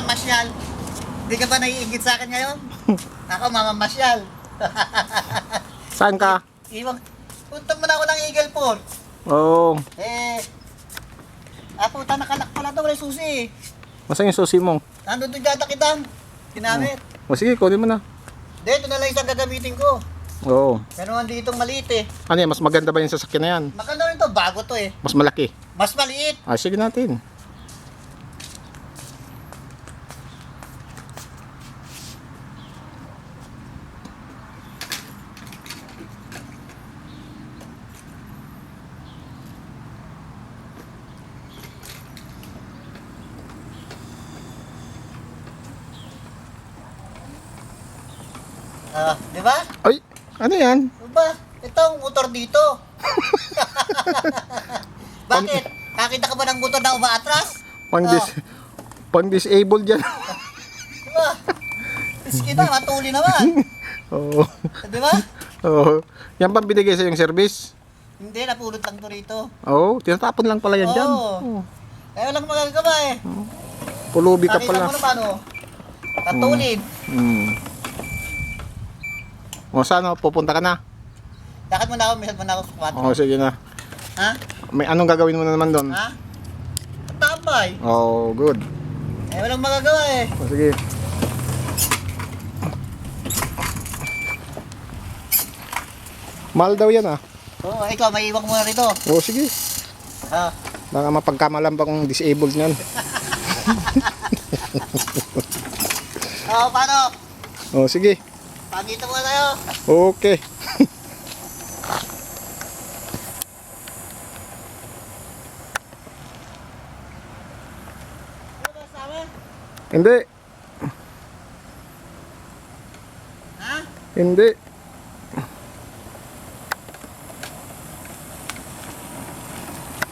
mamamasyal. Hindi ka ba naiingit sa akin ngayon? Ako mamamasyal. Saan ka? Iwang, punta mo na ako ng Eagle Ford. Oo. Puta nakalak pala to, wala yung susi. Masaan yung susi mo? Nandun doon yata kitang. Kinamit. O sige, kunin mo na. Dito na lang isang gagamitin ko. Oo. Pero nandito maliit eh. Ano yan, mas maganda ba yung sasakyan na yan? Maganda rin to, bago to eh. Mas malaki. Mas maliit. Sige natin. Di ba? Ay, ano yan? Diba? Ito ang motor dito. Bakit? Nakita ka ba ng motor na umaatras? Pang-disabled yan. Diba? Iski na, matuli naman. Oo. Diba? Oo. Yan pang binigay sa yung service? Hindi, napulot lang to rito. Oo, tinatapon lang pala yan dyan. Oo. Kaya walang magagawa eh. Pulubi ka Nakita pala. mo na paano? Tatulid. O saan pupunta ka na? Lakad mo na ako, misal mo na ako sa kwarto. Oo, sige na. Ha? May anong gagawin mo na naman doon? Ha? Tambay. Oh, good. Walang magagawa eh. O, sige. Mahal daw yan ah. Oo, ikaw, may iwan ko muna rito. O, sige. Ha? Baka mapagkamalan pa kung disabled niyan. Oo, paano? O, sige. Pangito muna tayo. Okay. Ano ba sa amin? Hindi. Ha? Hindi.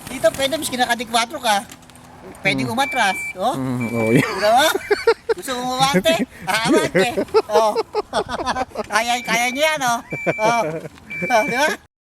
Dito, pwede, mas kinakadikwatro ka. Pwede umatras. Oh? Oh, yeah. Diba ba? Gusto mo umante? Amante. Oh. Kaya niya yan, oh. Oh. Diba?